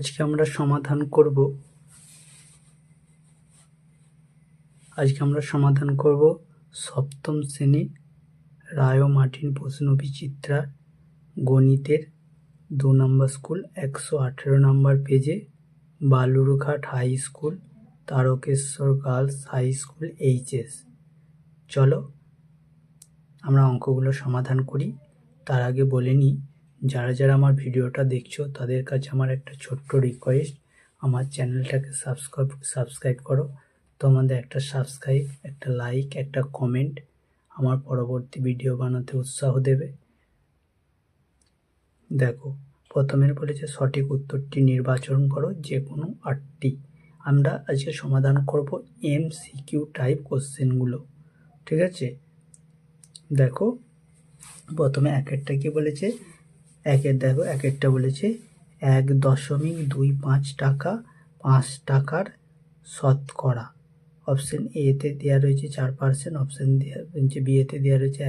আজকে আমরা সমাধান করব সপ্তম শ্রেণীর রায় ও মার্টিন প্রশ্ন বিচিত্রা গণিতের 2 নম্বর স্কুল 118 নম্বর পেজে Balurghat high school Tarakeswar girls high school HS. চলো আমরা অঙ্কগুলো সমাধান করি। তার আগে বলে নিই, যারা যারা আমার ভিডিওটা দেখছো তাদের কাছে আমার একটা ছোট্ট রিকোয়েস্ট, আমার চ্যানেলটাকে সাবস্ক্রাইব করো। তোমাদের একটা সাবস্ক্রাইব, একটা লাইক, একটা কমেন্ট আমার পরবর্তী ভিডিও বানাতে উৎসাহ দেবে। দেখো, প্রথমে বলেছে সঠিক উত্তরটি নির্বাচন করো যে কোনো 8টি। আমরা আজকে সমাধান করব MCQ টাইপ কোশ্চেনগুলো, ঠিক আছে। দেখো প্রথমে একেরটা কি বলেছে, একেরটা বলেছে 1.25 টাকা 5 টাকার শতকরা। অপশন এতে দেওয়া রয়েছে 4%, অপশন বিয়েতে দেওয়া রয়েছে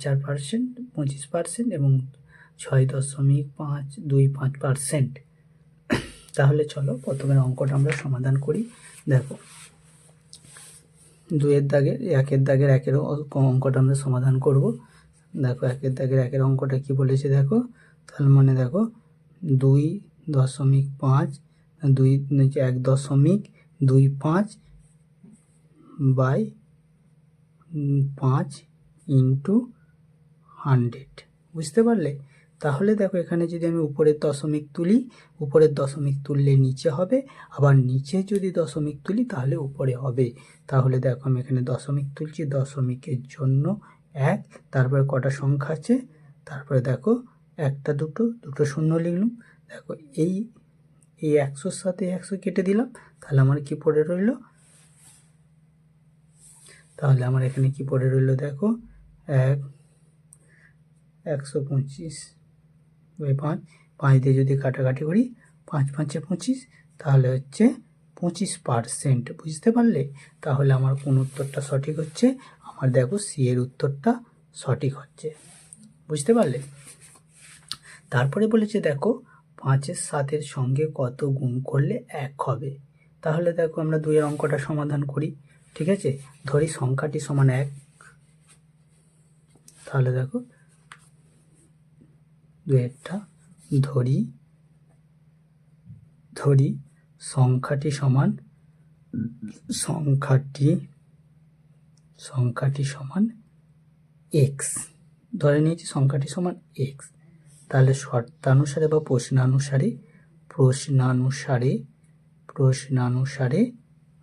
4%, 25% এবং 6.525%। তাহলে চলো প্রথমে অঙ্কটা আমরা সমাধান করি। দেখো একের দাগের অঙ্কটা আমরা সমাধান করব। দেখো একের দাগের একের অঙ্কটা কি বলেছে দেখো, তাহলে মানে দেখো 1.25 বাই 5 ইন্টু 100, বুঝতে পারলে। তাহলে দেখো এখানে যদি আমি উপরের দশমিক তুলি, উপরের দশমিক তুললে নিচে হবে, আবার নিচে যদি দশমিক তুলি তাহলে উপরে হবে। তাহলে দেখো আমি এখানে দশমিক তুলছি, দশমিকের জন্য 1, তারপরে কটা সংখ্যা আছে, তারপরে দেখো একটা দুটো শূন্য লিখলাম। দেখো এই 100-র সাথে 100 কেটে দিলাম, তাহলে আমার কি পড়ে রইল, দেখো 125 বাই 5 দিয়ে যদি কাটাকাটি করি 5 5 25, তাহলে হচ্ছে 25%, বুঝতে পারলে। তাহলে আমার কোন উত্তরটা সঠিক হচ্ছে, আমার দেখো সি এর উত্তরটা সঠিক হচ্ছে, বুঝতে পারলে। তারপরে বলেছে দেখো 5-এর 7-এর সঙ্গে কত গুণ করলে 1 হবে। তাহলে দেখো আমরা 2-এর অঙ্কটা সমাধান করি, ঠিক আছে। ধরি সংখ্যাটি সমান 1, তাহলে দেখো 2-এরটা ধরি সংখ্যাটি সমান x, ধরে নিয়েছি সংখ্যাটি সমান x। তাহলে শর্তানুসারে বা প্রশ্নানুসারে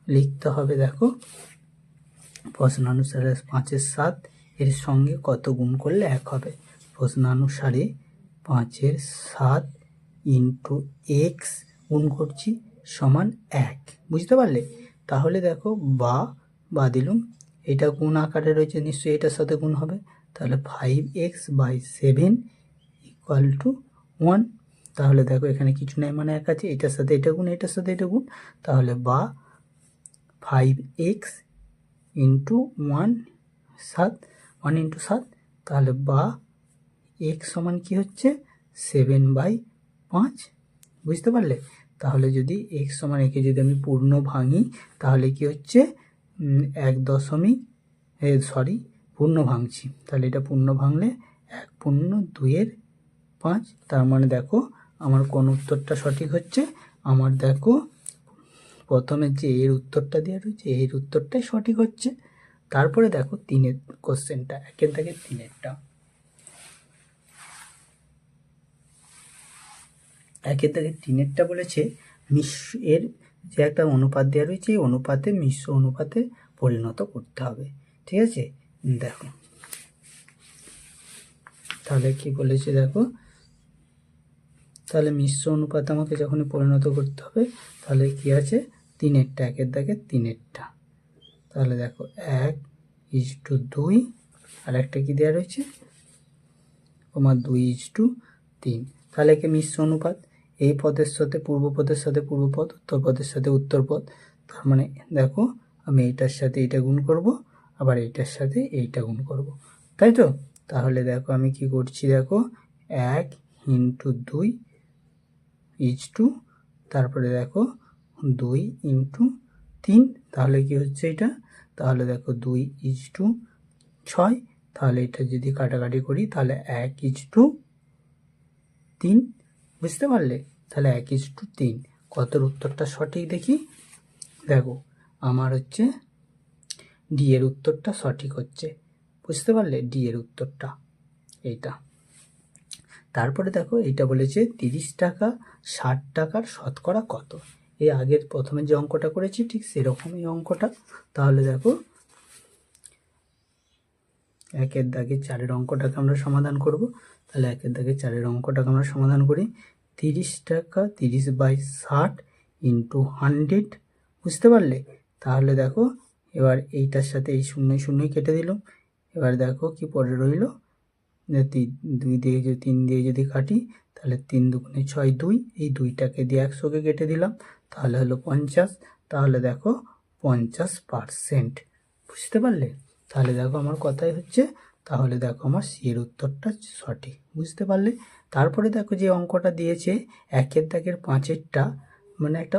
লিখতে হবে। দেখো প্রশ্নানুসারে 5-এর 7 এর সঙ্গে কত গুণ করলে 1 হবে। প্রশ্নানুসারে 5-এর 7 ইন্টু x গুণ করছি সমান 1, বুঝতে পারলে। তাহলে দেখো বা দিলাম, এটা গুণ আকারে রয়েছে, নিশ্চয়ই এটার সাথে গুণ হবে। তাহলে 5x বাই 7 ইকুয়াল টু 1। তাহলে দেখো এখানে কিছু নেই, মানে 1 আছে, এটার সাথে এটা গুণ, এটার সাথে এটা গুণ, তাহলে বা 5x ইন্টু 1 ইন্টু 7, তাহলে বা x সমান কি হচ্ছে 7/5, বুঝতে পারলে। তাহলে যদি x সমান একে যদি আমি পূর্ণ ভাঙি তাহলে কি হচ্ছে পূর্ণ ভাঙছি, তাহলে এটা পূর্ণ ভাঙলে 1 পূর্ণ 2/5। তার মানে দেখো আমার কোন উত্তরটা সঠিক হচ্ছে, আমার দেখো প্রথমে যে এর উত্তরটা দেওয়া রয়েছে এর উত্তরটাই সঠিক হচ্ছে। তারপরে দেখো 3-এর কোশ্চেনটা, একের দাগের 3-এরটা। একের দাগের 3-এরটা বলেছে এর যে একটা অনুপাত দেওয়া রয়েছে এই অনুপাতে মিশ্র অনুপাতে পরিণত করতে হবে, ঠিক আছে। দেখো তাহলে কি বলেছে, দেখো তাহলে মিশ্র অনুপাতে আমাকে যখন পরিণত করতে হবে, তাহলে কি আছে 3-এরটা, একের দাগের 3-এরটা। তাহলে দেখো 1:2, আর একটা কি দেওয়া রয়েছে তোমার 2:3। তাহলে একে মিশ্র অনুপাত, এই পদের সাথে পূর্ব পদের সাথে পূর্ব পদ, উত্তর পদের সাথে উত্তর পদ। তার মানে দেখো আমি এইটার সাথে এইটা গুণ করব, আবার এইটার সাথে এইটা গুণ করব, তাই তো। তাহলে দেখো আমি কি করছি, দেখো 1 × 2 ইজ টু, তারপরে দেখো 2 ইন্টু 3, তাহলে কি হচ্ছে এটা, তাহলে দেখো 2 ইজ টু 6, তাহলে এটা যদি কাটাকাটি করি তাহলে 1:3, বুঝতে পারলে? তাহলে 1:3, কতর উত্তরটা সঠিক দেখি। দেখো আমার হচ্ছে ডি এর উত্তরটা সঠিক হচ্ছে, বুঝতে পারলে? ডি এর উত্তরটা এইটা। তারপরে দেখো এইটা বলেছে 30 টাকা 60 টাকার শতকরা কত। এই আগের প্রথমে যে অঙ্কটা করেছি ঠিক সেরকমই অঙ্কটা। তাহলে দেখো একের দাগে 4-এর অঙ্কটাকে আমরা সমাধান করব। তাহলে একের দাগে 4-এর অঙ্কটাকে আমরা সমাধান করি। 30 টাকা 30/60 ইন্টু 100, বুঝতে পারলে? তাহলে দেখো এবার এইটার সাথে এই শূন্যই শূন্যই কেটে দিলাম। এবার দেখো কি পড়ে রইল, 2 দিয়ে 3 দিয়ে যদি কাটি তাহলে 3 দুগুণে 6, 2, এই 2টাকে দিয়ে 100কে কেটে দিলাম, তাহলে হলো 50। তাহলে দেখো 50%, বুঝতে পারলে? তাহলে দেখো আমার কথাই হচ্ছে, তাহলে দেখো আমার সি এর উত্তরটা সঠিক, বুঝতে পারলে? তারপরে দেখো যে অঙ্কটা দিয়েছে একের দাগের 5-এরটা, মানে একটা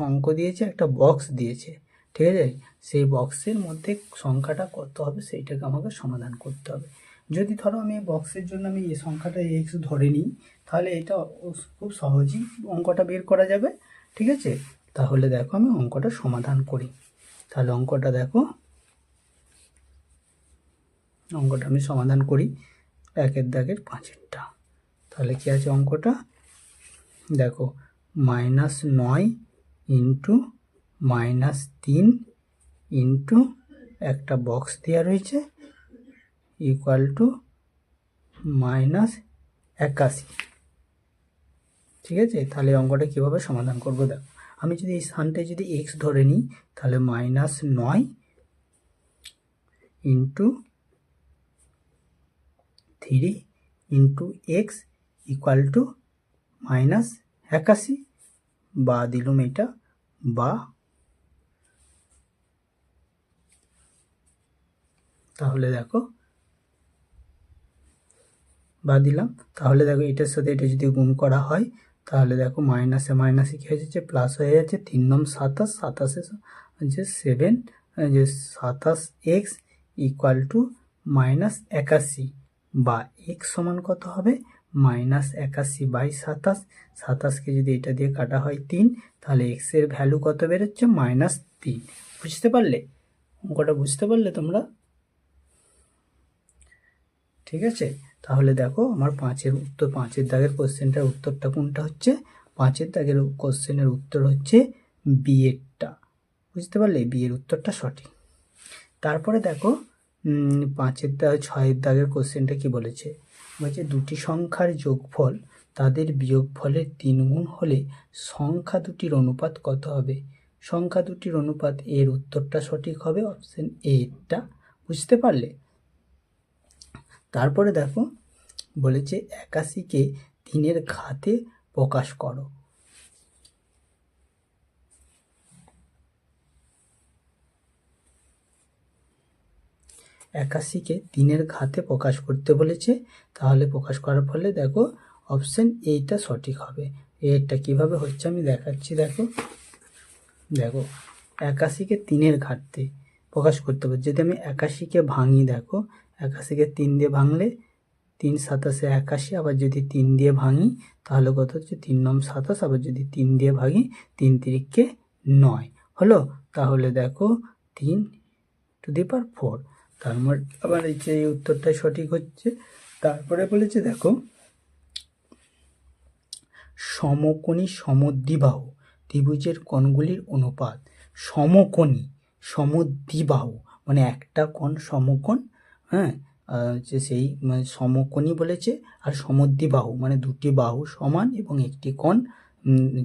অঙ্ক দিয়েছে, একটা বক্স দিয়েছে, ঠিক আছে? সেই বক্সের মধ্যে সংখ্যাটা কত হবে সেইটাকে আমাকে সমাধান করতে হবে। যদি ধরো আমি বক্সের জন্য আমি এই সংখ্যাটা এক্স ধরে নিই, তাহলে এটা খুব সহজেই অঙ্কটা বের করা যাবে, ঠিক আছে? তাহলে দেখো আমি অঙ্কটা সমাধান করি। তাহলে অঙ্কটা দেখো, অঙ্কটা আমি সমাধান করি একের দাগের 5-এরটা। তাহলে কি আছে অঙ্কটা, দেখো -9 ইন্টু -3 ইন্টু একটা বক্স দেওয়া রয়েছে ইকুয়াল টু -81, ঠিক আছে? তাহলে অঙ্কটা কীভাবে সমাধান করবো দেখো, আমি যদি এই স্থানটায় যদি এক্স ধরে নিই তাহলে -9 into 3 into x equal to -81, বা দিলুম এটা, বা তাহলে দেখো বা দিলাম, তাহলে দেখো এটার সাথে এটা যদি গুণ করা হয় তাহলে দেখো মাইনাসে মাইনাসে কী হয়ে যাচ্ছে, প্লাস হয়ে যাচ্ছে। 3 নং 27, 27 যে 7, যে 27x ইকুয়াল টু -81, বা এক্স সমান কত হবে, -81/27, 27কে যদি এটা দিয়ে কাটা হয় 3, তাহলে এক্স এর ভ্যালু কত বেরোচ্ছে, -3, বুঝতে পারলে? অঙ্কটা বুঝতে পারলে তোমরা? ঠিক আছে, তাহলে দেখো আমার 5-এর দাগের কোশ্চেনটার উত্তরটা কোনটা হচ্ছে, 5-এর দাগের কোশ্চেনের উত্তর হচ্ছে বি এরটা, বুঝতে পারলে? বি এর উত্তরটা সঠিক। তারপরে দেখো 6-এর দাগের কোশ্চেনটা কি বলেছে, বলছে দুটি সংখ্যার যোগফল তাদের বিয়োগফলের 3 গুণ হলে সংখ্যা দুটির অনুপাত কত হবে। সংখ্যা দুটির অনুপাত, এর উত্তরটা সঠিক হবে অপশন এটা, বুঝতে পারলে? তারপরে দেখো বলেছে 81কে 3-এর ঘাতে প্রকাশ করো। 81কে 3-এর ঘাতে প্রকাশ করতে বলেছে, তাহলে প্রকাশ করার ফলে দেখো অপশন এইটা সঠিক হবে। এটা কিভাবে হচ্ছে আমি দেখাচ্ছি, দেখো দেখো 81কে 3-এর ঘাতে প্রকাশ করতে হবে। যদি আমি 81কে ভাঙি, দেখো 81কে 3 দিয়ে ভাঙলে 3 27 81, আবার যদি 3 দিয়ে ভাঙি তাহলে কত হচ্ছে, 3 নং 27, আবার যদি 3 দিয়ে ভাঙি 3 তিরিকে 9 হলো। তাহলে দেখো 3^4, তার মানে আবার এই উত্তরটাই সঠিক হচ্ছে। তারপরে বলেছে দেখো সমকোণী সমদ্বিবাহু ত্রিভুজের কোণগুলির অনুপাত। সমকোণী সমদ্বিবাহু মানে একটা কোণ সমকোণ, হ্যাঁ, যে সেই মানে সমকোণী বলেছে, আর সমদ্বিবাহু মানে দুটি বাহু সমান এবং একটি কোণ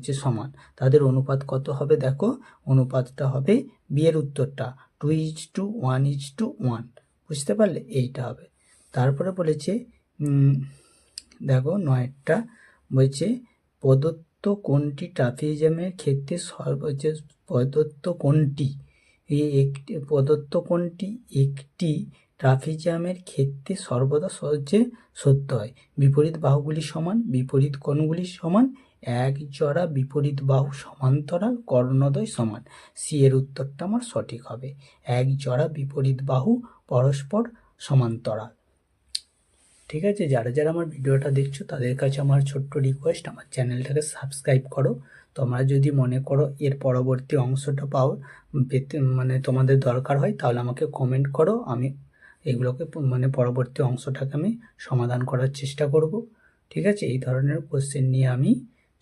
যে সমান, তাদের অনুপাত কত হবে, দেখো অনুপাতটা হবে বিয়ের উত্তরটা 2:1:1, বুঝতে পারলে? এইটা হবে। তারপরে বলেছে দেখো 9টা বলছে প্রদত্ত কোণটি ট্রাপিজমের ক্ষেত্রে প্রদত্ত কোণটি একটি ট্রাপিজামের ক্ষেত্রে সর্বদা সহজে সত্য হয়। বিপরীত বাহুগুলি সমান, বিপরীত কোণগুলি সমান এক জোড়া বিপরীত বাহু সমান্তরাল কর্ণদ্বয় সমান। সি এর উত্তরটা আমার সঠিক হবে। এক জোড়া বিপরীত বাহু পরস্পর সমান্তরাল। ঠিক আছে, যারা যারা আমার ভিডিওটা দেখছো তাদের কাছে আমার ছোট্ট রিকোয়েস্ট, আমার চ্যানেলটাকে সাবস্ক্রাইব করো। তোমরা যদি মনে করো এর পরবর্তী অংশটা পেতে তোমাদের দরকার হয়, তাহলে আমাকে কমেন্ট করো। আমি এগুলোকে পরবর্তী অংশটাকে আমি সমাধান করার চেষ্টা করব। ঠিক আছে, এই ধরনের কোশ্চেন নিয়ে আমি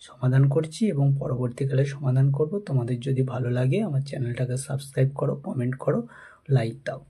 সমাধান করছি এবং পরবর্তীকালে সমাধান করব। তোমাদের যদি ভালো লাগে আমার চ্যানেলটাকে সাবস্ক্রাইব করো, কমেন্ট করো, লাইক দাও।